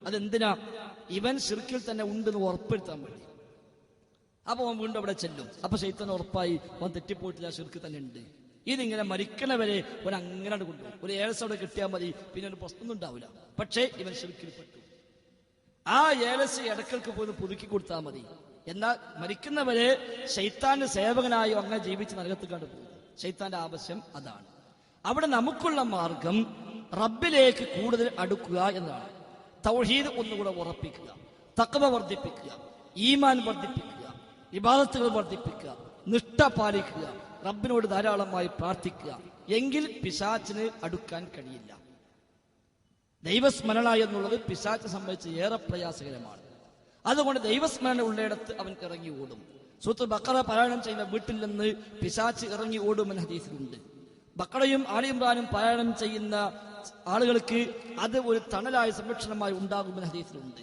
അതെന്തിനാ? ഇവൻ ശിർക്കിൽ തന്നെ ഉണ്ടെന്ന് ഉറപ്പെടുത്താൻ വേണ്ടി. അപ്പൊ അവൻ വീണ്ടും അവിടെ ചെല്ലും. അപ്പൊ ശൈത്താൻ ഉറപ്പായി അവൻ തെറ്റിപ്പോയിട്ടില്ല, ശിർക്ക് തന്നെ ഉണ്ട്. ഇതിങ്ങനെ മരിക്കണവരെ അവൻ അങ്ങനെ കൊണ്ടുപോകും. ഒരു ഏലസ് അവിടെ കിട്ടിയാൽ മതി, പിന്നെ ഒരു പ്രശ്നമൊന്നും ഉണ്ടാവില്ല. പക്ഷേ ഇവൻ ശിർക്കിൽ പെട്ടു. ആ ഏലസ് ഇടക്കൾക്ക് പോയി പുതുക്കി കൊടുത്താൽ മതി. എന്നാൽ മരിക്കുന്നവരെ ശൈത്താന്റെ സേവകനായി അങ്ങനെ ജീവിച്ച് നരകത്ത് കണ്ടുപോകും. ശൈത്താന്റെ ആവശ്യം അതാണ്. അവിടെ നമുക്കുള്ള മാർഗം റബ്ബിലേക്ക് കൂടുതൽ അടുക്കുക എന്നതാണ്. തൗഹീദ് ഒന്നുകൂടെ ഉറപ്പിക്കുക, തഖ്വ വർദ്ധിപ്പിക്കുക, ഈമാൻ വർദ്ധിപ്പിക്കുക, ഇബാദത്തുകൾ വർദ്ധിപ്പിക്കുക, നിഷ്ഠ പാലിക്കുക, റബ്ബിനോട് ധാരാളമായി പ്രാർത്ഥിക്കുക. എങ്കിൽ പിശാചിന് അടുക്കാൻ കഴിയില്ല. ദൈവസ്മരണ എന്നുള്ളത് പിശാചിനെ സംബന്ധിച്ച് ഏറെ പ്രയാസകരമാണ്. അതുകൊണ്ട് ദൈവസ്മരണ ഉള്ളയിടത്ത് അവൻ ഇറങ്ങി ഓടും. സൂറത്തുൽ ബഖറ പാരായണം ചെയ്യുന്ന വീട്ടിൽ നിന്ന് പിശാച് ഇറങ്ങി ഓടുമെന്ന് ഹദീസിലുണ്ട്. ബഖറയും ആലി ഇമ്രാനും പാരായണം ചെയ്യുന്ന ആളുകൾക്ക് അത് ഒരു തണലായ സംരക്ഷണമായി ഉണ്ടാകുമെന്ന് ഹദീസിലുണ്ട്.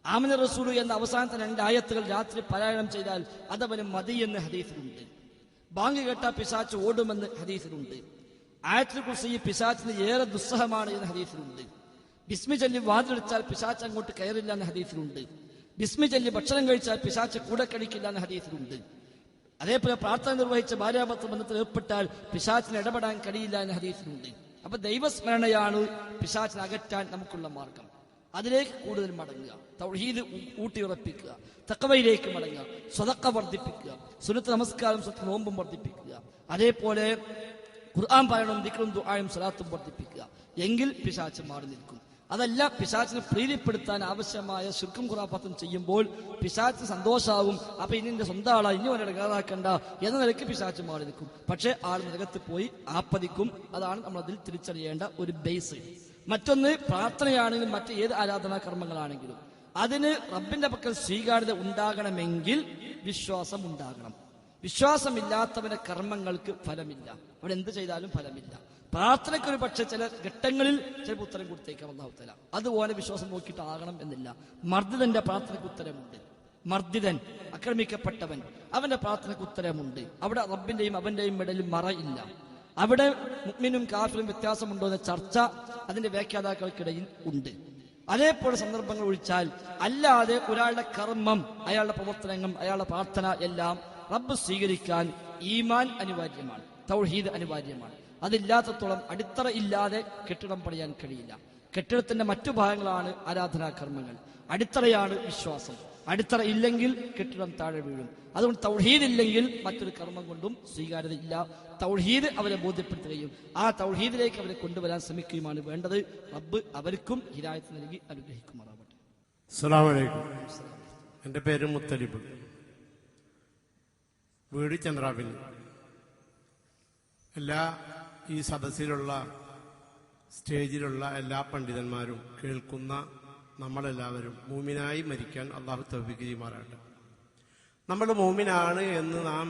ആമിന റസൂലു എന്ന അവസാനത്തെ 2 ആയത്തുകൾ രാത്രി പാരായണം ചെയ്താൽ അതവന് മതി എന്ന് ഹദീസിലുണ്ട്. ബാങ്ക് കേട്ട പിശാച് ഓടുമെന്ന് ഹദീസിലുണ്ട്. ആയത്തുൽ കുർസി പിശാചിന് ഏറെ ദുസ്സഹമാണ് എന്ന് ഹദീസിലുണ്ട്. ബിസ്മി ചൊല്ലി വാതിലടിച്ചാൽ പിശാച് അങ്ങോട്ട് കയറില്ല എന്ന് ഹദീസിലുണ്ട്. ബിസ്മി ചൊല്ലി ഭക്ഷണം കഴിച്ചാൽ പിശാച് കൂടെ കഴിക്കില്ല എന്ന് ഹദീസിലുണ്ട്. അതേപോലെ പ്രാർത്ഥന നിർവഹിച്ച ഭാര്യാഭർത്തൃ ബന്ധത്തിൽ ഏർപ്പെട്ടാൽ പിശാചിന് ഇടപെടാൻ കഴിയില്ല എന്ന് ഹദീസിലുണ്ട്. അപ്പൊ ദൈവസ്മരണയാണ് പിശാചിനെ അകറ്റാൻ നമുക്കുള്ള മാർഗം. അതിലേക്ക് കൂടുതൽ മടങ്ങുക, തൗഹീദ് ഊട്ടിയുറപ്പിക്കുക, തഖ്വയിലേക്ക് മടങ്ങുക, സ്വതക്ക വർദ്ധിപ്പിക്കുക, സുന്നത്ത് നമസ്കാരം സുന്നത്ത് നോമ്പും വർദ്ധിപ്പിക്കുക, അതേപോലെ ഖുർആൻ പാരായണവും ദിക്റും ദുആയും സ്വലാത്തും വർദ്ധിപ്പിക്കുക. എങ്കിൽ പിശാച് മാറി നിൽക്കും. അതല്ല, പിശാചിനെ പ്രീതിപ്പെടുത്താൻ ആവശ്യമായ ശിർക്കും ഖുറാഫത്തും ചെയ്യുമ്പോൾ പിശാച് സന്തോഷാവും. അപ്പൊ ഇനി എന്റെ സ്വന്തം ആളാ, ഇനി അവനെ ഇടകാറാക്കണ്ട എന്ന നിലയ്ക്ക് പിശാച് മാറി നിൽക്കും. പക്ഷെ ആൾ നരകത്ത് പോയി ആപ്പതിക്കും. അതാണ് നമ്മൾ അതിൽ തിരിച്ചറിയേണ്ട ഒരു ബേസ്. മറ്റൊന്ന്, പ്രാർത്ഥനയാണെങ്കിലും മറ്റ് ഏത് ആരാധനാ കർമ്മങ്ങളാണെങ്കിലും അതിന് റബ്ബിന്റെ പക്കൽ സ്വീകാര്യത ഉണ്ടാകണമെങ്കിൽ വിശ്വാസം ഉണ്ടാകണം. വിശ്വാസമില്ലാത്തവന്റെ കർമ്മങ്ങൾക്ക് ഫലമില്ല. അവിടെ എന്ത് ചെയ്താലും ഫലമില്ല. പ്രാർത്ഥനയ്ക്കൊരു പക്ഷെ ചില ഘട്ടങ്ങളിൽ ചിലപ്പോൾ ഉത്തരം കൊടുത്തേക്കാം അല്ലാഹു തആല. അതുപോലെ വിശ്വാസം നോക്കിയിട്ടാകണം എന്നില്ല. മർദ്ദിതന്റെ പ്രാർത്ഥനയ്ക്ക് ഉത്തരമുണ്ട്. മർദ്ദിതൻ, ആക്രമിക്കപ്പെട്ടവൻ, അവന്റെ പ്രാർത്ഥനയ്ക്ക് ഉത്തരമുണ്ട്. അവിടെ റബ്ബിന്റെയും അവന്റെയും ഇടയിൽ മറയില്ല. അവിടെ മുഅ്മിനും കാഫിറും വ്യത്യാസമുണ്ടോ എന്ന ചർച്ച അതിന്റെ വ്യാഖ്യാതാക്കൾക്കിടയിൽ ഉണ്ട്. അതേപോലെ സന്ദർഭങ്ങൾ ഒഴിച്ചാൽ അല്ലാതെ ഒരാളുടെ കർമ്മം, അയാളുടെ പ്രവർത്തനങ്ങൾ, അയാളുടെ പ്രാർത്ഥന എല്ലാം റബ്ബ് സ്വീകരിക്കാൻ ഈമാൻ അനിവാര്യമാണ്, തൗഹീദ് അനിവാര്യമാണ്. അതില്ലാത്തത്തോളം അടിത്തറ ഇല്ലാതെ കെട്ടിടം പണിയാൻ കഴിയില്ല. കെട്ടിടത്തിന്റെ മറ്റു ഭാഗങ്ങളാണ് ആരാധനാ കർമ്മങ്ങൾ, അടിത്തറയാണ് വിശ്വാസം. അടിത്തറ ഇല്ലെങ്കിൽ കെട്ടിടം താഴെ വീഴും. അതുകൊണ്ട് തൗഹീദ് ഇല്ലെങ്കിൽ മറ്റൊരു കർമ്മം കൊണ്ടും സ്വീകാര്യതയില്ല. തൗഹീദ് അവരെ ബോധ്യപ്പെടുത്തുകയും ആ തൗഹീദിലേക്ക് അവരെ കൊണ്ടുവരാൻ ശ്രമിക്കുകയുമാണ് വേണ്ടത്. റബ്ബ് അവർക്കും ഹിദായത്ത് നൽകി അനുഗ്രഹിക്കുമാറാവട്ടെ. അസ്സലാമു അലൈക്കും. എൻ്റെ പേര് മുത്തലിബ്, വീട് ചന്ദ്രാപിൽ. എല്ലാ ഈ സദസ്സിലുള്ള സ്റ്റേജിലുള്ള എല്ലാ പണ്ഡിതന്മാരും കേൾക്കുന്ന നമ്മളെല്ലാവരും മൂമിനായി മരിക്കാൻ അള്ളാഹു തൗഫീഖ് ചെയ്യുമാറാകട്ടെ. നമ്മൾ മൂമിനാണ് എന്ന് നാം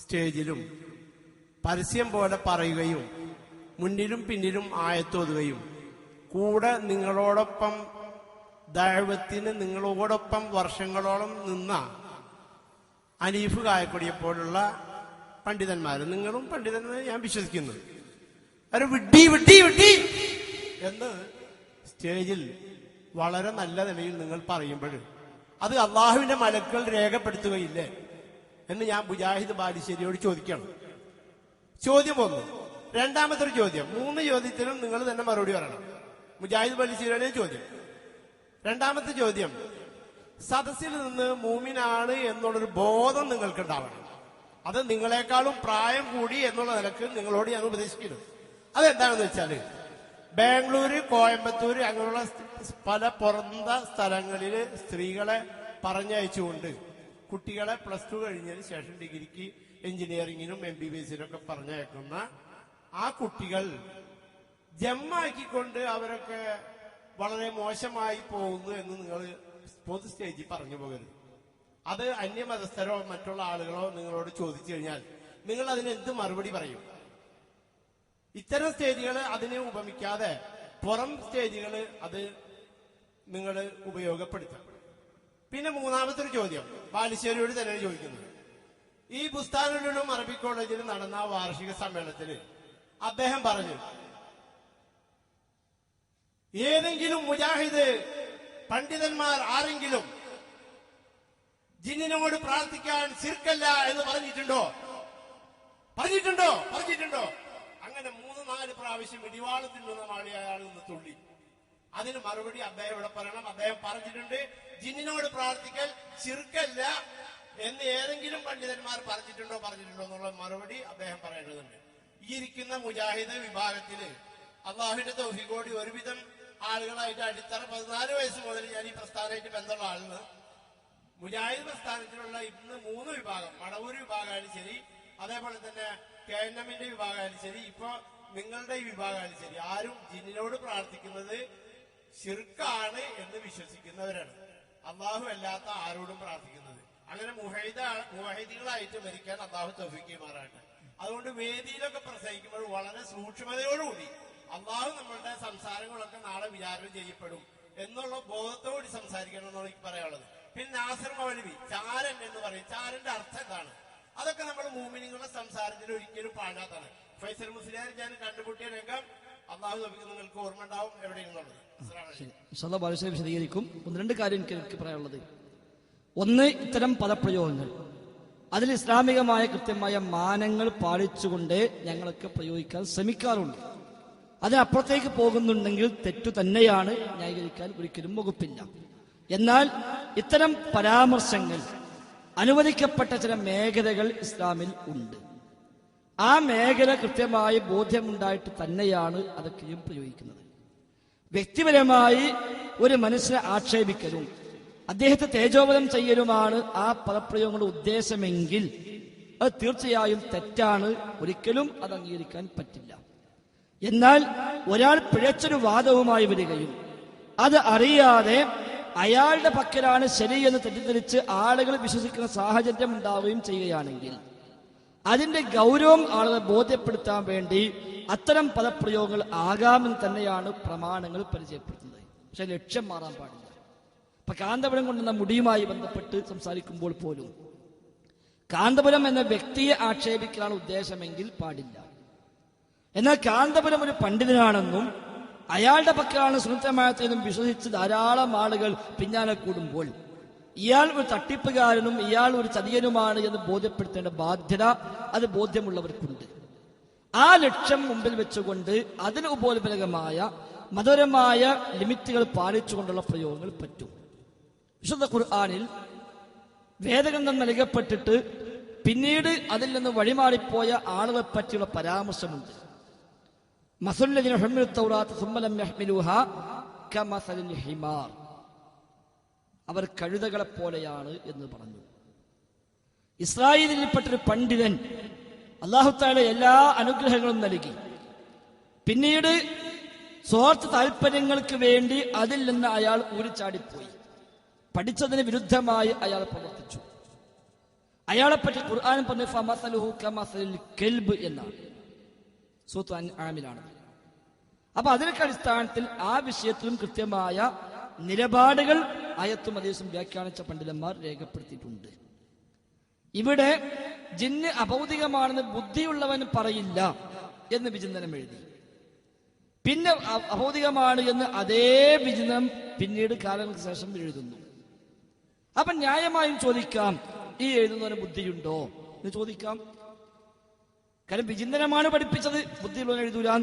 സ്റ്റേജിലും പരസ്യം പോലെ പറയുകയും മുന്നിലും പിന്നിലും ആയത്തോതുകയും കൂടെ നിങ്ങളോടൊപ്പം ദഅവത്തിന് നിങ്ങളോടൊപ്പം വർഷങ്ങളോളം നിന്ന അനീഫ് കായക്കൊടിയെപ്പോലുള്ള പണ്ഡിതന്മാർ, നിങ്ങളും പണ്ഡിതന്മാരെ ഞാൻ വിശ്വസിക്കുന്നു, അവർ വിഡ്ഢി വിഡ്ഢി വിഡ്ഢി എന്ന് സ്റ്റേജിൽ വളരെ നല്ല നിലയിൽ നിങ്ങൾ പറയുമ്പോൾ അത് അള്ളാഹുവിന്റെ മലക്കുകൾ രേഖപ്പെടുത്തുകയില്ലേ എന്ന് ഞാൻ മുജാഹിദ് ബാലുശ്ശേരിയോട് ചോദിക്കണം. ചോദ്യം 1. രണ്ടാമത്തെ ഒരു ചോദ്യം, 3 ചോദ്യത്തിനും നിങ്ങൾ തന്നെ മറുപടി പറയണം. മുജാഹിദ് ബാലുശ്ശേരിയുടെ ചോദ്യം. രണ്ടാമത്തെ ചോദ്യം, സദസ്സിൽ നിന്ന് മൂമിനാണ് എന്നുള്ളൊരു ബോധം നിങ്ങൾക്ക് ഉണ്ടാവണം. അത് നിങ്ങളെക്കാളും പ്രായം കൂടി എന്നുള്ള നിലക്ക് നിങ്ങളോട് ഞാൻ ഉപദേശിക്കുന്നു. അതെന്താണെന്ന് വെച്ചാല് ബാംഗ്ലൂര്, കോയമ്പത്തൂര് അങ്ങനെയുള്ള പല പുറന്ത സ്ഥലങ്ങളില് സ്ത്രീകളെ പറഞ്ഞയച്ചുകൊണ്ട് കുട്ടികളെ +2 കഴിഞ്ഞതിന് ശേഷം ഡിഗ്രിക്ക്, എഞ്ചിനീയറിംഗിനും MBBS-നൊക്കെ പറഞ്ഞയക്കുന്ന ആ കുട്ടികൾ ജമ്മാക്കിക്കൊണ്ട് അവരൊക്കെ വളരെ മോശമായി പോകുന്നു എന്ന് നിങ്ങൾ പൊതു സ്റ്റേജിൽ പറഞ്ഞു പോകരുത്. അത് അന്യമതസ്ഥരോ മറ്റുള്ള ആളുകളോ നിങ്ങളോട് ചോദിച്ചു കഴിഞ്ഞാൽ നിങ്ങൾ അതിന് എന്ത് മറുപടി പറയും? ഇത്തരം സ്റ്റേജുകൾ അതിനെ ഉപമിക്കാതെ പുറം സ്റ്റേജുകൾ അത് നിങ്ങൾ ഉപയോഗപ്പെടുത്താം. പിന്നെ മൂന്നാമത്തെ ഒരു ചോദ്യം ബാലുശ്ശേരിയോട് തന്നെയാണ് ചോദിക്കുന്നത്. ഈ ബുസ്താനുലും അറബി കോളേജിൽ നടന്ന വാർഷിക സമ്മേളനത്തിൽ അദ്ദേഹം പറഞ്ഞു, ഏതെങ്കിലും മുജാഹിദ് പണ്ഡിതന്മാർ ആരെങ്കിലും ജിന്നിനോട് പ്രാർത്ഥിക്കാൻ ശിർക്കല്ല എന്ന് പറഞ്ഞിട്ടുണ്ടോ? പറഞ്ഞിട്ടുണ്ടോ? അങ്ങനെ 3-4 പ്രാവശ്യം ഇടിവാളത്തിൽ നിന്ന മാളി അയാൾ നിന്ന് തുള്ളി. അതിന് മറുപടി അദ്ദേഹം ഇവിടെ പറയണം. അദ്ദേഹം പറഞ്ഞിട്ടുണ്ട്, ജിന്നിനോട് പ്രാർത്ഥിക്കൽ ശിർക്കല്ല എന്ന് ഏതെങ്കിലും പണ്ഡിതന്മാർ പറഞ്ഞിട്ടുണ്ടോ എന്നുള്ള മറുപടി അദ്ദേഹം പറയേണ്ടതുണ്ട്. ഈ ഇരിക്കുന്ന മുജാഹിദ് വിഭാഗത്തില് അള്ളാഹുവിന്റെ തൗഫീഖോട് ഒരുവിധം ആളുകളായിട്ട് അടിത്തറ 14 വയസ്സ് മുതൽ ഞാൻ ഈ പ്രസ്ഥാനമായിട്ട് ബന്ധമുള്ള ആളിന് മുജാഹിദ് പ്രസ്ഥാനത്തിലുള്ള ഇന്ന് 3 വിഭാഗം, മടവൂർ വിഭാഗമായാലും ശരി, അതേപോലെ തന്നെ KNM-ന്റെ വിഭാഗമായാലും ശരി, ഇപ്പൊ നിങ്ങളുടെ ഈ വിഭാഗമായാലും ശരി, ആരും ജിന്നിനോട് പ്രാർത്ഥിക്കുന്നത് ശിർക്കാണ് എന്ന് വിശ്വസിക്കുന്നവരാണ്. അള്ളാഹു അല്ലാത്ത ആരോടും പ്രാർത്ഥിക്കുന്നത്. അങ്ങനെ മുവഹിദുകളായിട്ട് മരിക്കാൻ അള്ളാഹു തൗഫീഖ് ചെയ്യുമാറാകട്ടെ. അതുകൊണ്ട് വേദിയിലൊക്കെ പ്രസംഗിക്കുമ്പോൾ വളരെ സൂക്ഷ്മതയോടുകൂടി അള്ളാഹു നമ്മളുടെ സംസാരങ്ങളൊക്കെ നാളെ വിചാരണ ചെയ്യപ്പെടും എന്നുള്ള ബോധത്തോടുകൂടി സംസാരിക്കണം എന്നാണ് എനിക്ക് പറയാനുള്ളത്. പിന്നെ നാസിർ മൗലവി ചാരൻ എന്ന് പറയും. ചാരന്റെ അർത്ഥം എന്താണ്? അതൊക്കെ നമ്മൾ മൂമിനിങ്ങളുടെ സംസാരത്തിൽ ഒരിക്കലും പാടാത്താണ്. ഫൈസൽ മുസ്ലിയാർ ഞാൻ കണ്ടുമുട്ടിയ രംഗം അള്ളാഹു നിങ്ങൾക്ക് ഓർമ്മ ഉണ്ടാവും എവിടെയെന്നുള്ളത്. വിശദീകരിക്കും. 1-2 കാര്യം എനിക്ക് പറയാനുള്ളത്. ഒന്ന്, ഇത്തരം പദപ്രയോഗങ്ങൾ അതിൽ ഇസ്ലാമികമായ കൃത്യമായ മാനങ്ങൾ പാലിച്ചുകൊണ്ട് ഞങ്ങളൊക്കെ പ്രയോഗിക്കാൻ ശ്രമിക്കാറുണ്ട്. അതിനപ്പുറത്തേക്ക് പോകുന്നുണ്ടെങ്കിൽ തെറ്റു തന്നെയാണ്, ന്യായീകരിക്കാൻ ഒരിക്കലും വകുപ്പില്ല. എന്നാൽ ഇത്തരം പരാമർശങ്ങൾ അനുവദിക്കപ്പെട്ട ചില മേഖലകൾ ഇസ്ലാമിൽ ഉണ്ട്. ആ മേഖല കൃത്യമായി ബോധ്യമുണ്ടായിട്ട് തന്നെയാണ് അതൊക്കെയും പ്രയോഗിക്കുന്നത്. വ്യക്തിപരമായി ഒരു മനുഷ്യനെ ആക്ഷേപിക്കലും അദ്ദേഹത്തെ തേജോവധം ചെയ്യലുമാണ് ആ പദപ്രയോഗങ്ങളുടെ ഉദ്ദേശമെങ്കിൽ അത് തീർച്ചയായും തെറ്റാണ്. ഒരിക്കലും അത് അംഗീകരിക്കാൻ പറ്റില്ല. എന്നാൽ ഒരാൾ പിഴച്ചൊരു വാദവുമായി വരികയും അത് അറിയാതെ അയാളുടെ പക്കലാണ് ശരിയെന്ന് തെറ്റിദ്ധരിച്ച് ആളുകൾ വിശ്വസിക്കുന്ന സാഹചര്യം ഉണ്ടാവുകയും ചെയ്യുകയാണെങ്കിൽ അതിന്റെ ഗൗരവം ആളുകളെ ബോധ്യപ്പെടുത്താൻ വേണ്ടി അത്തരം പദപ്രയോഗങ്ങൾ ആകാമെന്ന് തന്നെയാണ് പ്രമാണങ്ങൾ പരിചയപ്പെടുത്തുന്നത്. പക്ഷെ ലക്ഷ്യം മാറാൻ പാടില്ല. ഇപ്പൊ കാന്തപുരം കൊണ്ടുവന്ന മുടിയുമായി ബന്ധപ്പെട്ട് സംസാരിക്കുമ്പോൾ പോലും കാന്തപുരം എന്ന വ്യക്തിയെ ആക്ഷേപിക്കലാണ് ഉദ്ദേശമെങ്കിൽ പാടില്ല. എന്നാൽ കാന്തപുരം ഒരു പണ്ഡിതനാണെന്നും അയാളുടെ പക്കലാണ് സുന്നത്തമായതെന്നും വിശ്വസിച്ച് ധാരാളം ആളുകൾ പിന്നാലെ കൂടുമ്പോൾ ഇയാൾ ഒരു തട്ടിപ്പുകാരനും ഇയാൾ ഒരു ചതിയനുമാണ് എന്ന് ബോധ്യപ്പെടുത്തേണ്ട ബാധ്യത അത് ബോധ്യമുള്ളവർക്കുണ്ട്. ആ ലക്ഷ്യം മുമ്പിൽ വെച്ചുകൊണ്ട് അതിന് ഉപോത്ബലകമായ മതപരമായ ലിമിറ്റുകൾ പാലിച്ചുകൊണ്ടുള്ള പ്രയോഗങ്ങൾ പറ്റും. വിശുദ്ധ ഖുർആനിൽ വേദഗ്രന്ഥം നൽകപ്പെട്ടിട്ട് പിന്നീട് അതിൽ നിന്ന് വഴിമാറിപ്പോയ ആളുകളെ പറ്റിയുള്ള പരാമർശമുണ്ട്. മസലുല്ലദീന ഹുമിലുത് തൗറാത്ത സുമ്മ ലം യഹ്മിലുഹാ കമസലിൽ ഹിമാർ, അവർ കഴുതകളെ പോലെയാണ് എന്ന് പറഞ്ഞു. ഇസ്രായേലിൽപ്പെട്ടൊരു പണ്ഡിതൻ അല്ലാഹു തആല എല്ലാ അനുഗ്രഹങ്ങളും നൽകി. പിന്നീട് സ്വാർത്ഥ താല്പര്യങ്ങൾക്ക് വേണ്ടി അതിൽ നിന്ന് അയാൾ ഊരിച്ചാടിപ്പോയി. പഠിച്ചതിന് വിരുദ്ധമായി അയാൾ പ്രവർത്തിച്ചു. അയാളെപ്പറ്റി ഖുർആൻ പറഞ്ഞു ഫമസലുഹു കമസലിൽ കൽബ് എന്നാണ്. സൂറത്ത് അൻആമിലാണ്. അപ്പൊ അതിനൊക്കെ അടിസ്ഥാനത്തിൽ ആ വിഷയത്തിലും കൃത്യമായ നിലപാടുകൾ ആയത്തും ഹദീസും വ്യാഖ്യാനിച്ച പണ്ഡിതന്മാർ രേഖപ്പെടുത്തിയിട്ടുണ്ട്. ഇവിടെ ജിന്ന് അഭൗതികമാണെന്ന് ബുദ്ധിയുള്ളവൻ പറയില്ല എന്ന് വിചിന്തനം എഴുതി. പിന്നെ അഭൗതികമാണ് എന്ന് അതേ വിചിന്തനം പിന്നീട് കാലങ്ങൾക്ക് ശേഷം എഴുതുന്നു. അപ്പൊ ന്യായമായും ചോദിക്കാം, ഈ എഴുതുന്നവന് ബുദ്ധിയുണ്ടോ എന്ന് ചോദിക്കാം. കാരണം വിചിന്തനമാണ് പഠിപ്പിച്ചത്, ബുദ്ധിയുള്ളവൻ എഴുതൂലാൻ.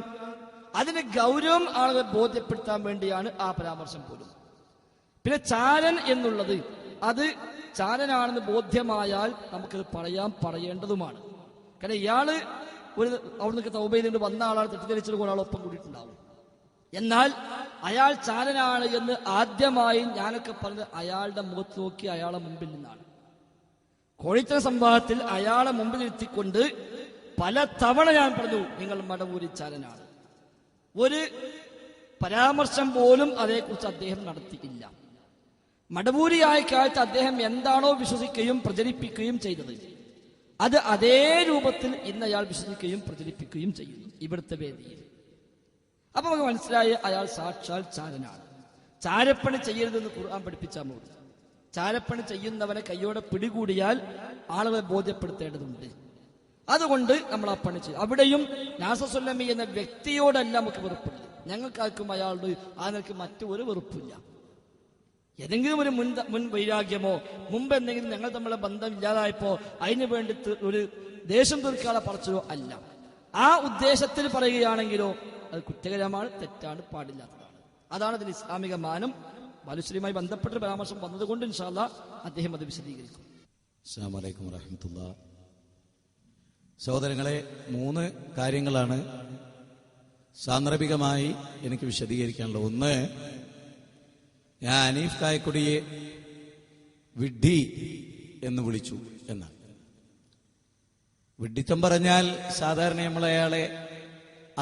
അതിന് ഗൗരവം ആളുകളെ ബോധ്യപ്പെടുത്താൻ വേണ്ടിയാണ് ആ പരാമർശം പോലും. പിന്നെ ചാരൻ എന്നുള്ളത് അത് ചാരനാണെന്ന് ബോധ്യമായാൽ നമുക്കത് പറയേണ്ടതുമാണ്. കാരണം ഇയാള് അവിടുന്ന് തൗബ ചെയ്തുകൊണ്ട് വന്ന ആളാണ്, തെറ്റിദ്ധരിച്ചത് പോലെ ആളൊപ്പം കൂടിയിട്ടുണ്ടാവും. എന്നാൽ അയാൾ ചാരനാണ് എന്ന് ആദ്യമായി ഞാനൊക്കെ പറഞ്ഞത് അയാളുടെ മുഖത്ത് നോക്കി അയാളെ മുമ്പിൽ നിന്നാണ്. കോഴിത്തര സംഭവത്തിൽ അയാളെ മുമ്പിൽ എത്തിക്കൊണ്ട് പല തവണ ഞാൻ പറഞ്ഞു നിങ്ങൾ മടവൂരി ചാരനാണ്. ഒരു പരാമർശം പോലും അതേക്കുറിച്ച് അദ്ദേഹം നടത്തിയില്ല. മടവൂരിയായ കാലത്ത് അദ്ദേഹം എന്താണോ വിശ്വസിക്കുകയും പ്രചരിപ്പിക്കുകയും ചെയ്തത് അത് അതേ രൂപത്തിൽ ഇന്ന് അയാൾ വിശ്വസിക്കുകയും പ്രചരിപ്പിക്കുകയും ചെയ്യുന്നു ഇവിടുത്തെ വേദിയിൽ. അപ്പൊ നമുക്ക് മനസ്സിലായി അയാൾ സാക്ഷാൽ ചാരനാണ്. ചാരപ്പണി ചെയ്യരുതെന്ന് ഖുർആൻ പഠിപ്പിച്ചാൽ മതി. ചാരപ്പണി ചെയ്യുന്നവനെ കയ്യോടെ പിടികൂടിയാൽ ആളുകളെ ബോധ്യപ്പെടുത്തേണ്ടതുണ്ട്. അതുകൊണ്ട് നമ്മൾ ആ പണി ചെയ്യും. അവിടെയും നാസസുല്ലമി എന്ന വ്യക്തിയോടല്ല നമുക്ക് വെറുപ്പുള്ളത്. ഞങ്ങൾക്കാർക്കും അയാളുടെ ആ നിലയ്ക്ക് മറ്റു ഒരു വെറുപ്പില്ല. ഏതെങ്കിലും ഒരു മുൻ വൈരാഗ്യമോ മുമ്പ് എന്തെങ്കിലും ഞങ്ങൾ തമ്മിലുള്ള ബന്ധം ഇല്ലാതായപ്പോ അതിന് വേണ്ടി ഒരു ദേഷ്യം തീർക്കാനുള്ള പറച്ചിലോ അല്ല. ആ ഉദ്ദേശത്തിൽ പറയുകയാണെങ്കിലോ അത് കുറ്റകരമാണ്, തെറ്റാണ്, പാടില്ലാത്തതാണ്. അതാണ് അതിന് ഇസ്ലാമിക മാനം. ബാലുശ്രീയുമായി ബന്ധപ്പെട്ട പരാമർശം വന്നതുകൊണ്ട് ഇൻഷാ അല്ലാഹ് അദ്ദേഹം അത് വിശദീകരിക്കും. അസ്സലാമു അലൈക്കും വറഹ്മത്തുള്ളാഹി. സഹോദരങ്ങളെ, 3 കാര്യങ്ങളാണ് സാന്ദർഭികമായി എനിക്ക് വിശദീകരിക്കാനുള്ളത്. ഒന്ന്, ഞാൻ ഹനീഫ് കായക്കൊടിയെ വിഡ്ഢി എന്ന് വിളിച്ചു എന്നാണ്. വിഡ്ഢിത്തം പറഞ്ഞാൽ സാധാരണ നമ്മൾ അയാളെ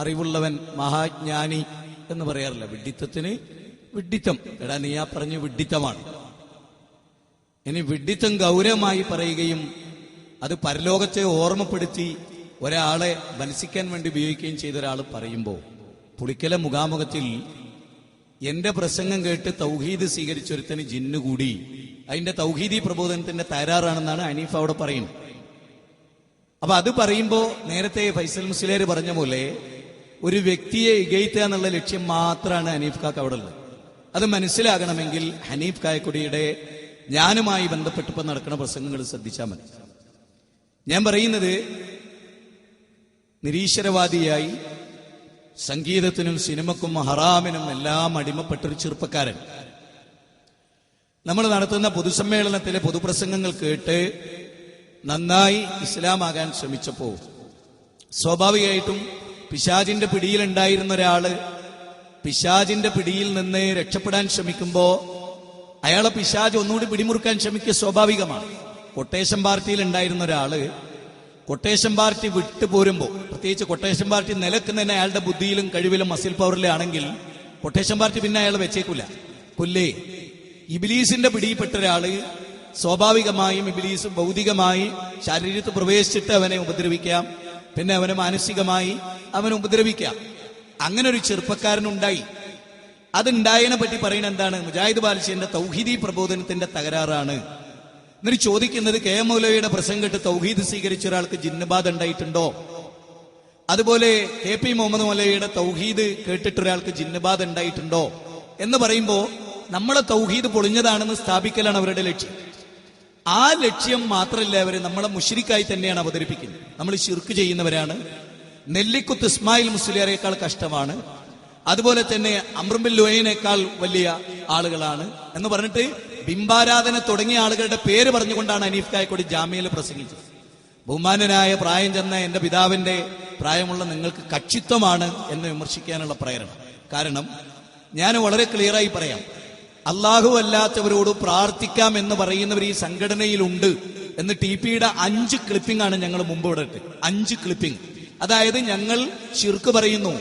അറിവുള്ളവൻ, മഹാജ്ഞാനി എന്ന് പറയാറില്ല. വിഡ്ഢിത്തത്തിന് വിഡ്ഢിത്തം, എടാ നീ ആ പറഞ്ഞ് വിഡ്ഢിത്തമാണ്. ഇനി വിഡ്ഢിത്തം ഗൗരവമായി പറയുകയും അത് പരലോകത്തെ ഓർമ്മപ്പെടുത്തി ഒരാളെ ബലസിക്കാൻ വേണ്ടി ഉപയോഗിക്കുകയും ചെയ്ത ഒരാൾ പറയുമ്പോൾ, പുളിക്കല മുഖാമുഖത്തിൽ എന്റെ പ്രസംഗം കേട്ട് തൗഹീദ് സ്വീകരിച്ചൊരുത്തന് ജിന്നുകൂടി അതിന്റെ തൗഹീദി പ്രബോധനത്തിന്റെ തയ്യാറാണെന്നാണ് ഹനീഫ് അവിടെ പറയുന്നത്. അപ്പൊ അത് പറയുമ്പോ നേരത്തെ ഫൈസൽ മുസ്ലിയാർ പറഞ്ഞ പോലെ ഒരു വ്യക്തിയെ ഇകഴ്ത്തുക എന്നുള്ള ലക്ഷ്യം മാത്രമാണ് ഹനീഫ് കാക്ക് അവിടെ ഉള്ളത്. അത് മനസ്സിലാകണമെങ്കിൽ ഹനീഫ് കായക്കൊടിയുടെ ഞാനുമായി ബന്ധപ്പെട്ടിപ്പോൾ നടക്കുന്ന പ്രസംഗങ്ങൾ ശ്രദ്ധിച്ചാൽ മതി. ഞാൻ പറയുന്നത്, നിരീശ്വരവാദിയായി സംഗീതത്തിനും സിനിമക്കും ഹറാമിനും എല്ലാം അടിമപ്പെട്ടൊരു ചെറുപ്പക്കാരൻ നമ്മൾ നടത്തുന്ന പൊതുസമ്മേളനത്തിലെ പൊതുപ്രസംഗങ്ങൾ കേട്ട് നന്നായി ഇസ്ലാമാകാൻ ശ്രമിച്ചപ്പോ സ്വാഭാവികമായിട്ടും പിശാചിന്റെ പിടിയിലുണ്ടായിരുന്ന ഒരാള് പിശാചിന്റെ പിടിയിൽ നിന്ന് രക്ഷപ്പെടാൻ ശ്രമിക്കുമ്പോ അയാളെ പിശാച് ഒന്നുകൂടി പിടിമുറുക്കാൻ ശ്രമിക്കുക സ്വാഭാവികമാണ്. കൊട്ടേഷൻ പാർട്ടിയിൽ ഉണ്ടായിരുന്ന ഒരാള് കൊട്ടേഷൻ പാർട്ടി വിട്ടുപോരുമ്പോ, പ്രത്യേകിച്ച് കൊട്ടേഷൻ പാർട്ടി നിലക്കുന്നതിന് അയാളുടെ ബുദ്ധിയിലും കഴിവിലും മസിൽ പവറിലും ആണെങ്കിൽ കൊട്ടേഷൻ പാർട്ടി പിന്നെ അയാളെ വെച്ചേക്കൂല, കൊല്ലേ. ഇബിലീസിന്റെ പിടിയിൽപ്പെട്ട ഒരാള് സ്വാഭാവികമായും ഇബിലീസ് ഭൗതികമായി ശരീരത്തിൽ പ്രവേശിച്ചിട്ട് അവനെ ഉപദ്രവിക്കാം, പിന്നെ അവനെ മാനസികമായി അവനെ ഉപദ്രവിക്കാം. അങ്ങനെ ഒരു ചെറുപ്പക്കാരനുണ്ടായി. അതുണ്ടായതിനെ പറ്റി പറയുന്നത് എന്താണ്? മുജാഹിദ് ബാലിശിന്റെ തൗഹീദി പ്രബോധനത്തിന്റെ തകരാറാണ്. എന്നിട്ട് ചോദിക്കുന്നത്, കെ എം മൗലവിയുടെ പ്രസംഗം കേട്ട് തൗഹീദ് സ്വീകരിച്ച ഒരാൾക്ക് ജിന്നുബാധ ഉണ്ടായിട്ടുണ്ടോ? അതുപോലെ കെ പി മുഹമ്മദ് മൗലവിയുടെ തൗഹീദ് കേട്ടിട്ട് ഒരാൾക്ക് ജിന്നുബാധ ഉണ്ടായിട്ടുണ്ടോ എന്ന് പറയുമ്പോ നമ്മളെ തൗഹീദ് പൊളിഞ്ഞതാണെന്ന് സ്ഥാപിക്കലാണ് അവരുടെ ലക്ഷ്യം. ആ ലക്ഷ്യം മാത്രമല്ല, അവര് നമ്മളെ മുശ്രിക്കായി തന്നെയാണ് അവതരിപ്പിക്കുന്നത്. നമ്മൾ ശിർക്ക് ചെയ്യുന്നവരാണ്, നെല്ലിക്കുത്ത് ഇസ്മായിൽ മുസ്ലിയാരേക്കാൾ കഷ്ടമാണ്, അതുപോലെ തന്നെ അമ്രുബിൻ ലുഹൈനേക്കാൾ വലിയ ആളുകളാണ് എന്ന് പറഞ്ഞിട്ട് ബിംബാരാധന തുടങ്ങിയ ആളുകളുടെ പേര് പറഞ്ഞുകൊണ്ടാണ് ഹനീഫ് കായക്കൊടി ജാമ്യയിൽ പ്രസംഗിച്ചത്. ബഹുമാനനായ പ്രായം ചെന്ന എന്റെ പിതാവിന്റെ പ്രായമുള്ള നിങ്ങൾക്ക് കക്ഷിത്വമാണ് എന്ന് വിമർശിക്കാനുള്ള പ്രേരണ. കാരണം ഞാൻ വളരെ ക്ലിയറായി പറയാം, അള്ളാഹു അല്ലാത്തവരോട് പ്രാർത്ഥിക്കാം എന്ന് പറയുന്നവർ ഈ സംഘടനയിലുണ്ട് എന്ന് ടി.പി.യുടെ 5 ക്ലിപ്പിംഗ് ആണ് ഞങ്ങൾ മുമ്പ് ഇവിടെ ഇട്ട്. 5 ക്ലിപ്പിംഗ്. അതായത് ഞങ്ങൾ ശിർക്ക് പറയുന്നു,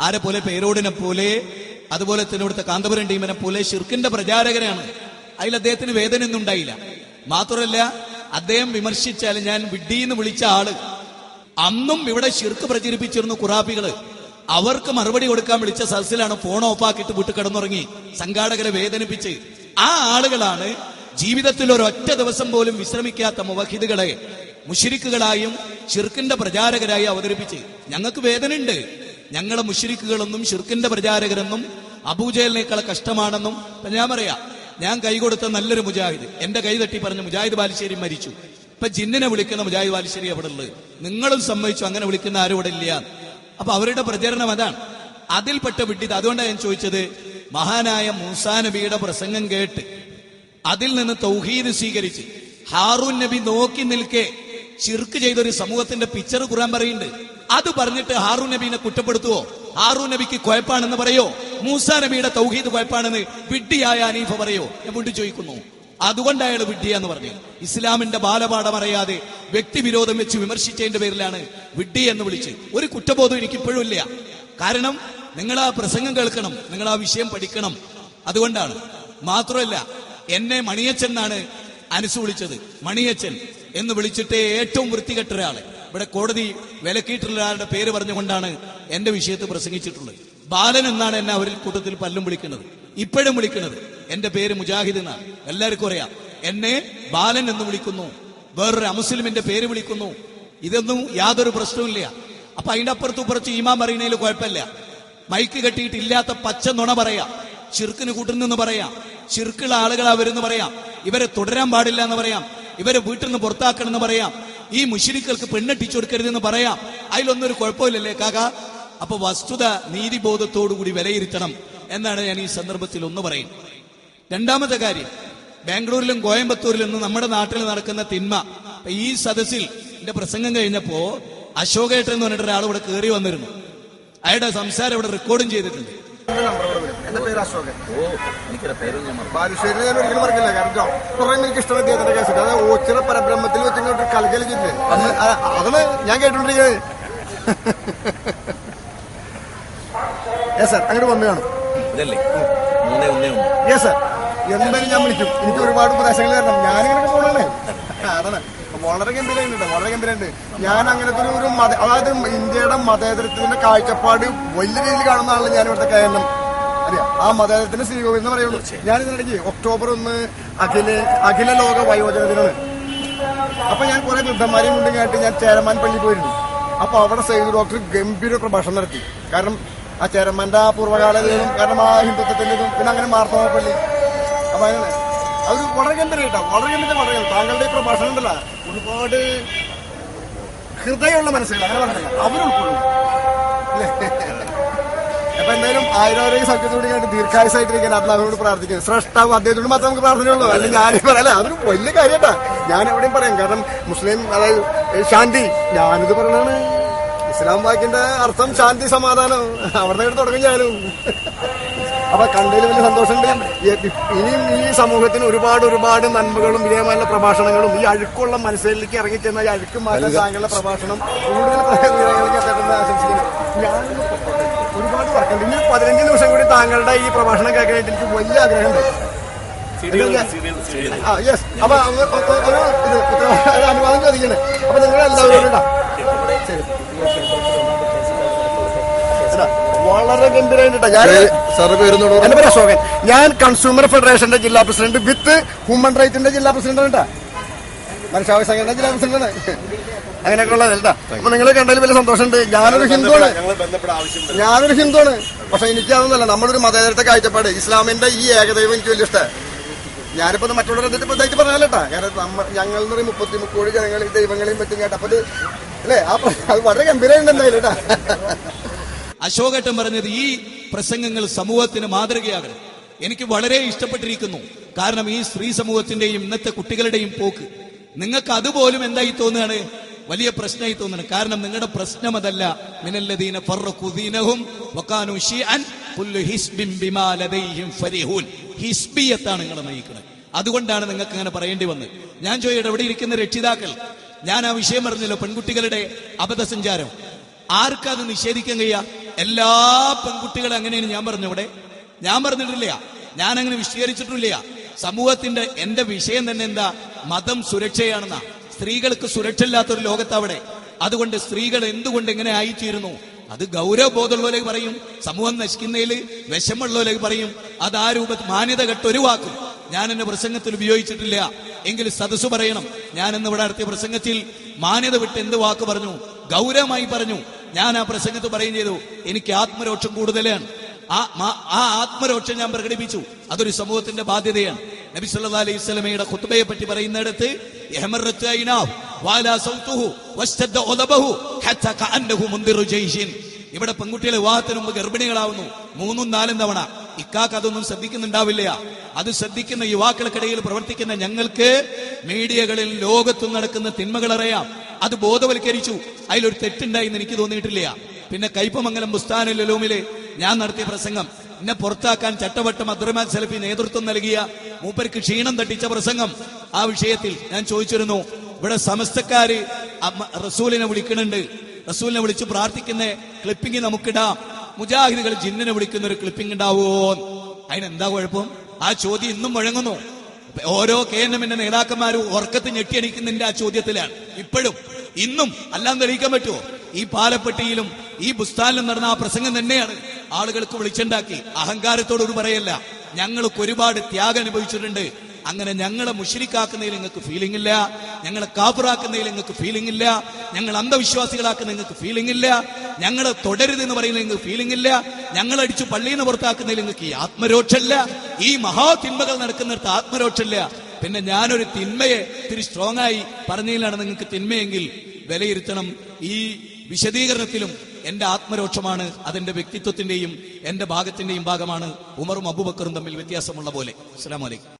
ആരെ പോലെ, പേരോടിനെ പോലെ, അതുപോലെ തന്നെ ഇവിടുത്തെ കാന്തപുരം ടീമിനെ പോലെ ശിർക്കിന്റെ പ്രചാരകരാണ്. അതിൽ അദ്ദേഹത്തിന് വേദനയൊന്നും ഉണ്ടായില്ല. മാത്രമല്ല, അദ്ദേഹം വിമർശിച്ചാൽ ഞാൻ വിഡ്ഢിന്ന് വിളിച്ച ആള് അന്നും ഇവിടെ ശിർക്ക് പ്രചരിപ്പിച്ചിരുന്നു ഖുറാഫികള്. അവർക്ക് മറുപടി കൊടുക്കാൻ വിളിച്ച സദസ്സിലാണ് ഫോൺ ഓഫാക്കിയിട്ട് വിട്ട് കിടന്നുറങ്ങി സംഘാടകരെ വേദനിപ്പിച്ച്. ആ ആളുകളാണ് ജീവിതത്തിൽ ഒരൊറ്റ ദിവസം പോലും വിശ്രമിക്കാത്ത മുവഹിദുകളെ മുശ്രിക്കുകളായും ശിർക്കിന്റെ പ്രചാരകരായി അവതരിപ്പിച്ച്. ഞങ്ങൾക്ക് വേദനയുണ്ട്. ഞങ്ങളെ മുശ്രിക്കുകളെന്നും ശിർക്കിന്റെ പ്രചാരകരെന്നും അബൂജഹലിനേക്കാൾ കഷ്ടമാണെന്നും ഞാൻ പറയാം. ഞാൻ കൈ കൊടുത്ത നല്ലൊരു മുജാഹിദ് എന്റെ കൈ തട്ടി പറഞ്ഞ മുജാഹിദ് ബാലുശ്ശേരി മരിച്ചു. ഇപ്പൊ ജിന്നിനെ വിളിക്കുന്ന മുജാഹിദ് ബാലുശ്ശേരി എവിടെ ഉള്ളത്? നിങ്ങളും സമ്മതിച്ചു അങ്ങനെ വിളിക്കുന്ന ആരും ഇവിടെ ഇല്ല. അപ്പൊ അവരുടെ പ്രചരണം അതാണ്, അതിൽപ്പെട്ട വിഡ്ഢിത. അതുകൊണ്ടാണ് ഞാൻ ചോദിച്ചത്, മഹാനായ മൂസാ നബിയുടെ പ്രസംഗം കേട്ട് അതിൽ നിന്ന് തൗഹീദ് സ്വീകരിച്ച് ഹാറൂൻ നബി നോക്കി നിൽക്കെ ശിർക്ക് ചെയ്തൊരു സമൂഹത്തിന്റെ പിക്ചർ ഖുർആൻ പറയുന്നുണ്ട്. അത് പറഞ്ഞിട്ട് ഹാറൂൻ നബീനെ കുറ്റപ്പെടുത്തുവോ? ഹാറൂൻ നബിക്ക് കുഴപ്പാണെന്ന് പറയോ? മൂസാ നബിയുടെ തൗഹീദ് കുഴപ്പാണെന്ന് വിഡ്ഢിയായ ഹനീഫ പറയോ? ഞാൻ വീണ്ടും ചോദിക്കുന്നു. അതുകൊണ്ട് അയാൾ വിഡ്ഢിയാന്ന് പറഞ്ഞു. ഇസ്ലാമിന്റെ ബാലപാഠം അറിയാതെ വ്യക്തിവിരോധം വെച്ച് വിമർശിച്ചതിന്റെ പേരിലാണ് വിഡ്ഢി എന്ന് വിളിച്ച്. ഒരു കുറ്റബോധം എനിക്കിപ്പോഴും ഇല്ല. കാരണം നിങ്ങൾ ആ പ്രസംഗം കേൾക്കണം, നിങ്ങൾ ആ വിഷയം പഠിക്കണം. അതുകൊണ്ടാണ്. മാത്രമല്ല, എന്നെ മണിയച്ചൻ എന്നാണ് അനസ് വിളിച്ചത്. മണിയച്ചൻ എന്ന് വിളിച്ചിട്ട് ഏറ്റവും വൃത്തികെട്ട ഒരാള് ഇവിടെ കോടതി വിലക്കിയിട്ടുള്ള ഒരാളുടെ പേര് പറഞ്ഞുകൊണ്ടാണ് എന്റെ വിഷയത്തിൽ പ്രസംഗിച്ചിട്ടുള്ളത്. ബാലൻ എന്നാണ് എന്നെ അവരിൽ കൂട്ടത്തിൽ പല്ലും വിളിക്കുന്നത്, ഇപ്പോഴും വിളിക്കുന്നത്. എന്റെ പേര് മുജാഹിദ് എന്നാണ്, എല്ലാവർക്കും അറിയാം. എന്നെ ബാലൻ എന്ന് വിളിക്കുന്നു, വേറൊരു അമുസ്ലിമിന്റെ പേര് വിളിക്കുന്നു. ഇതൊന്നും യാതൊരു പ്രശ്നവുമില്ല. അപ്പൊ അതിന്റെ അപ്പുറത്തുപ്പുറത്ത് ഈമാൻ പറയുന്നതിൽ കുഴപ്പമില്ല. മൈക്ക് കെട്ടിയിട്ട് ഇല്ലാത്ത പച്ച നുണ പറയാം, ശിർക്കിന് കൂട്ടുന്നെന്ന് പറയാം, ശിർക്കുള്ള ആളുകളാ വരുമെന്ന് പറയാം, ഇവരെ തുടരാൻ പാടില്ല എന്ന് പറയാം, ഇവരെ വീട്ടിൽ നിന്ന് പുറത്താക്കണം എന്ന് പറയാം, ഈ മുശ്രിക്കുകൾക്ക് പെണ്ണെട്ടിച്ചു കൊടുക്കരുതെന്ന് പറയാം. അതിലൊന്നും ഒരു കുഴപ്പമില്ലല്ലേ കാക്ക? അപ്പൊ വസ്തുത നീതിബോധത്തോടുകൂടി വിലയിരുത്തണം എന്നാണ് ഞാൻ ഈ സന്ദർഭത്തിൽ ഒന്ന് പറയും. രണ്ടാമത്തെ കാര്യം, ബാംഗ്ലൂരിലും കോയമ്പത്തൂരിലും നിന്ന് നമ്മുടെ നാട്ടിൽ നടക്കുന്ന തിന്മ. ഈ സദസ്സിൽ എന്റെ പ്രസംഗം കഴിഞ്ഞപ്പോ അശോകേട്ടൻ എന്ന് പറഞ്ഞിട്ട് ഒരാൾ ഇവിടെ കയറി വന്നിരുന്നു. അയാളുടെ സംസാരം ഇവിടെ റെക്കോർഡും ചെയ്തിട്ടുണ്ട്. എന്റെ പേര് അശോകൻ. ബാലുശ്ശേരി ഞാൻ ഒരിക്കലും മറക്കില്ല. കാരണം കുറെ എനിക്ക് ഇഷ്ടമുള്ള അദ്ദേഹത്തിന്റെ കേസിട്ട് അത് ഓച്ചിറ പരബ്രഹ്മത്തിൽ വെച്ചിട്ട് കലകലിച്ചില്ലേ അതാണ് ഞാൻ കേട്ടോണ്ടിരിക്കുന്നത്. സാർ അങ്ങോട്ട് വന്നു കാണും. സാർ എന്തായാലും ഞാൻ വിളിക്കും. എനിക്ക് ഒരുപാട് പ്രദേശങ്ങൾ തരണം. ഞാനിങ്ങനെ പോകണേ. അതാണ് വളരെ ഗംഭീരമുണ്ട്, വളരെ ഗംഭീരമുണ്ട്. ഞാൻ അങ്ങനത്തെ ഒരു അതായത് ഇന്ത്യയുടെ മതേതരത്വത്തിന്റെ കാഴ്ചപ്പാട് വലിയ രീതിയിൽ കാണുന്ന ആളാണ് ഞാൻ ഇവിടുത്തെ കേരളം. അറിയാം, ആ മതേതരത്തിന്റെ സ്വീകരണം എന്ന് പറയുള്ളൂ. ഞാൻ ഇതിനിടയ്ക്ക് October 1 അഖില ലോക വയോജന ദിനമാണ്. അപ്പൊ ഞാൻ കുറെ വൃദ്ധന്മാരെയും കൊണ്ടുങ്ങായിട്ട് ഞാൻ ചേരമാൻ പള്ളി പോയിരുന്നു. അപ്പൊ അവിടെ സൈദ് ഡോക്ടർ ഗംഭീര പ്രഭാഷണം നടത്തി. കാരണം ആ ചേരമാന്റെ ആ പൂർവ്വകാലതയും കാരണം ആ ഹിന്ദുത്വത്തിന്റെതും പിന്നെ അങ്ങനെ മാർത്തോമ പള്ളി. അപ്പൊ അങ്ങനെ അതൊരു വളരെ ഗംഭീരമായിട്ടാ, വളരെ ഗംഭീരം. താങ്കളുടെ ഈ പ്രഭാഷണം ഉണ്ടല്ല ഒരുപാട് ഹൃദയമുള്ള മനസ്സുകൾ അങ്ങനെ പറഞ്ഞില്ല അവരുൾക്കൊള്ളും അല്ലേ. അപ്പൊ എന്തായാലും ആയിരം സൗഖ്യത്തോടെ ദീർഘായുസായിട്ടിരിക്കാൻ അള്ളാഹുവിനോട് പ്രാർത്ഥിക്കുന്നത്. ശ്രേഷ്ഠാവും അദ്ദേഹത്തോട് മാത്രമേ നമുക്ക് പ്രാർത്ഥനയുള്ളൂ. അല്ലെങ്കിൽ ഞാനേ പറയല, അതൊരു വലിയ കാര്യട്ടാ. ഞാൻ എവിടെയും പറയാം. കാരണം മുസ്ലിം അതായത് ശാന്തി, ഞാനിത് പറയണാണ്. ഇസ്ലാം വാക്കിന്റെ അർത്ഥം ശാന്തി, സമാധാനം. അവിടെ തുടങ്ങും ഞാനും. അപ്പൊ കണ്ടതിൽ വലിയ സന്തോഷമുണ്ട്. ഇനിയും ഈ സമൂഹത്തിന് ഒരുപാട് നന്മകളും ഇതേമാതിരി പ്രഭാഷണങ്ങളും ഈ അഴുക്കുള്ള മനസ്സിലേക്ക് ഇറങ്ങിച്ചെന്ന ഈ അഴുക്ക് മാറ്റാൻ താങ്കളുടെ പ്രഭാഷണം കൂടുതൽ ആശംസിക്കുന്നു. ഞാൻ ഒരുപാട് വർക്കുണ്ട്. ഇനി 15 ദിവസം കൂടി താങ്കളുടെ ഈ പ്രഭാഷണം കേൾക്കാനായിട്ട് എനിക്ക് വലിയ ആഗ്രഹമുണ്ട്. യെസ്. അപ്പൊ അനുവാദം ചോദിക്കണേ. അപ്പൊ നിങ്ങൾ എല്ലാവരും ശരി, വളരെ ഗംഭീരമായിട്ടാ. ഞാൻ എന്റെ പേര് അശോകൻ. ഞാൻ കൺസ്യൂമർ ഫെഡറേഷന്റെ ജില്ലാ പ്രസിഡന്റ് വിത്ത് ഹ്യൂമൻ റൈറ്റ്സിന്റെ ജില്ലാ പ്രസിഡന്റാണ് കേട്ടാ. മനുഷ്യാവകാശ സംഘടന ജില്ലാ പ്രസിഡന്റാണ്. അങ്ങനെയൊക്കെ ഉള്ളതല്ല. അപ്പൊ നിങ്ങൾ കണ്ടതിൽ വലിയ സന്തോഷമുണ്ട്. ഞാനൊരു ഹിന്ദുവാണ്. പക്ഷെ എനിക്കതൊന്നല്ല, നമ്മളൊരു മതേതരത്തെ കാഴ്ചപ്പാട് ഇസ്ലാമിന്റെ ഈ ഏകദൈവം എനിക്ക് വലിയ ഇഷ്ടമാണ്. ഞാനിപ്പോ മറ്റുള്ളവരെ എന്നിട്ട് ഇതായിട്ട് പറഞ്ഞാലട്ടാ. കാരണം ഞങ്ങൾ എന്ന് പറയും 33 കോടി ജനങ്ങൾ ഈ ദൈവങ്ങളെയും പറ്റും കേട്ടോ. അപ്പൊ അല്ലേ അത് വളരെ ഗംഭീരമുണ്ട് എന്തായാലും കേട്ടാ. അശോകേട്ടൻ പറഞ്ഞത് ഈ പ്രസംഗങ്ങൾ സമൂഹത്തിന് മാതൃകയാകണം. എനിക്ക് വളരെ ഇഷ്ടപ്പെട്ടിരിക്കുന്നു. കാരണം ഈ സ്ത്രീ സമൂഹത്തിന്റെയും ഇന്നത്തെ കുട്ടികളുടെയും പോക്ക് നിങ്ങൾക്ക് അതുപോലും എന്തായി തോന്നുകയാണ്, വലിയ പ്രശ്നമായി തോന്നുന്നു. കാരണം നിങ്ങളുടെ പ്രശ്നം അതല്ല. മിനല്ലദീന ഫറഖു ദീനഹും വകാനൂ ശിഅൻ കുല്ലു ഹിസ്ബിൻ ബിമാ ലദൈഹിം ഫരിഹൂൻ. ഹിസ്ബിയത്താണ് നിങ്ങളെ നയിക്കുന്നത്. അതുകൊണ്ടാണ് നിങ്ങൾക്ക് അങ്ങനെ പറയേണ്ടി വന്നത്. ഞാൻ ചോദിക്കട്ടെ, ഇവിടെ ഇരിക്കുന്ന രക്ഷിതാക്കൾ, ഞാൻ ആ വിഷയം പറഞ്ഞല്ലോ, പെൺകുട്ടികളുടെ അബദ്ധസഞ്ചാരം. ആർക്കത് നിഷേധിക്കാൻ കഴിയാ? എല്ലാ പെൺകുട്ടികളും അങ്ങനെയാണ് ഞാൻ പറഞ്ഞവിടെ. ഞാൻ പറഞ്ഞിട്ടില്ല, ഞാൻ അങ്ങനെ വിശദീകരിച്ചിട്ടില്ല. സമൂഹത്തിന്റെ എന്റെ വിഷയം തന്നെ എന്താ? മതം സുരക്ഷയാണെന്നാ. സ്ത്രീകൾക്ക് സുരക്ഷ ഇല്ലാത്തൊരു ലോകത്തവിടെ. അതുകൊണ്ട് സ്ത്രീകൾ എന്തുകൊണ്ട് എങ്ങനെ ആയിത്തീരുന്നു? അത് ഗൗരവബോധമുള്ളവരേക്ക് പറയും, സമൂഹം നശിക്കുന്നതിൽ വിഷമുള്ളവരേക്ക് പറയും. അത് ആ രൂപത്തിൽ മാന്യത കെട്ടൊരു വാക്കും ഞാൻ എന്റെ പ്രസംഗത്തിൽ ഉപയോഗിച്ചിട്ടില്ല. എങ്കിൽ സദസ്സ് പറയണം, ഞാൻ ഇന്ന് ഇവിടെ നടത്തിയ പ്രസംഗത്തിൽ മാന്യത വിട്ട് എന്ത് വാക്ക് പറഞ്ഞു? ഗൗരവമായി പറഞ്ഞു. ഞാൻ ആ പ്രസംഗത്ത് പറയുകയും ചെയ്തു, എനിക്ക് ആത്മരോക്ഷം കൂടുതലാണ്. ആ ആത്മരോക്ഷം ഞാൻ പ്രകടിപ്പിച്ചു. അതൊരു സമൂഹത്തിന്റെ ബാധ്യതയാണ്. നബി സല്ലല്ലാഹു അലൈഹി വസല്ലമയുടെ ഖുത്ബയെ പറ്റി പറയുന്നിടത്ത് ഇവിടെ പെൺകുട്ടികളെ വിവാഹത്തിന് മുമ്പ് ഗർഭിണികളാവുന്നു 3-4 തവണ. ഇക്കാക്ക് അതൊന്നും ശ്രദ്ധിക്കുന്നുണ്ടാവില്ല. അത് ശ്രദ്ധിക്കുന്ന യുവാക്കൾക്കിടയിൽ പ്രവർത്തിക്കുന്ന ഞങ്ങൾക്ക് മീഡിയകളിൽ ലോകത്തും നടക്കുന്ന തിന്മകൾ അറിയാം. അത് ബോധവൽക്കരിച്ചു. അതിലൊരു തെറ്റുണ്ടായി എന്ന് എനിക്ക് തോന്നിയിട്ടില്ല. പിന്നെ കയ്പമംഗലം ബുസ്താനുൽ ഉലൂമില് ഞാൻ നടത്തിയ പ്രസംഗം, എന്നെ പുറത്താക്കാൻ ചട്ടവട്ടം അബ്ദുറഹ്മാൻ സലഫി നേതൃത്വം നൽകിയ മൂപ്പർക്ക് ക്ഷീണം തട്ടിച്ച പ്രസംഗം. ആ വിഷയത്തിൽ ഞാൻ ചോദിച്ചിരുന്നു, ഇവിടെ സമസ്തക്കാര് റസൂലിനെ വിളിക്കുന്നുണ്ട്, റസൂലിനെ വിളിച്ച് പ്രാർത്ഥിക്കുന്ന ക്ലിപ്പിംഗ് നമുക്കിടാം, മുജാഹിദുകൾ ജിന്നിനെ വിളിക്കുന്ന ഒരു ക്ലിപ്പിംഗ് ഉണ്ടാവുമോ? അതിനെന്താ കുഴപ്പം? ആ ചോദ്യം ഇന്നും മുഴങ്ങുന്നു. ഓരോ KNM നേതാക്കന്മാരും ഉറക്കത്ത് ഞെട്ടിയടിക്കുന്നതിന്റെ ആ ചോദ്യത്തിലാണ് ഇപ്പോഴും ഇന്നും. അല്ലാന്ന് തെളിയിക്കാൻ പറ്റുമോ? ഈ പാലപ്പെട്ടിയിലും ഈ ബുസ്താനിലും നടന്ന ആ പ്രസംഗം തന്നെയാണ് ആളുകൾക്ക് വിളിച്ചുണ്ടാക്കി. അഹങ്കാരത്തോടൊരു പറയല്ല, ഞങ്ങൾക്ക് ഒരുപാട് ത്യാഗം അനുഭവിച്ചിട്ടുണ്ട്. അങ്ങനെ ഞങ്ങളെ മുശ്രിക്കാക്കുന്നതിൽ നിങ്ങൾക്ക് ഫീലിംഗ് ഇല്ല, ഞങ്ങളെ കാഫിറാക്കുന്നതിൽ നിങ്ങൾക്ക് ഫീലിംഗ് ഇല്ല, ഞങ്ങൾ അന്ധവിശ്വാസികളാക്കുന്ന നിങ്ങൾക്ക് ഫീലിംഗ് ഇല്ല, ഞങ്ങളെ തുടരുത് എന്ന് പറയുന്നതിൽ നിങ്ങൾക്ക് ഫീലിംഗ് ഇല്ല, ഞങ്ങളടിച്ചു പള്ളിയിൽ നിന്ന് പുറത്താക്കുന്നതിൽ നിങ്ങൾക്ക് ഈ ആത്മരോക്ഷല്ല, ഈ മഹാതിന്മകൾ നടക്കുന്നിടത്ത് ആത്മരോക്ഷല്ല. പിന്നെ ഞാനൊരു തിന്മയെ ഇത്തിരി സ്ട്രോങ് ആയി പറഞ്ഞതിലാണ് നിങ്ങൾക്ക് തിന്മയെങ്കിൽ വിലയിരുത്തണം. ഈ വിശദീകരണത്തിലും എന്റെ ആത്മരോക്ഷമാണ്, അതെന്റെ വ്യക്തിത്വത്തിന്റെയും എന്റെ ഭാഗത്തിന്റെയും ഭാഗമാണ്. ഉമറും അബൂബക്കറും തമ്മിൽ വ്യത്യാസമുള്ള പോലെ. അസ്സലാമു അലൈക്കും.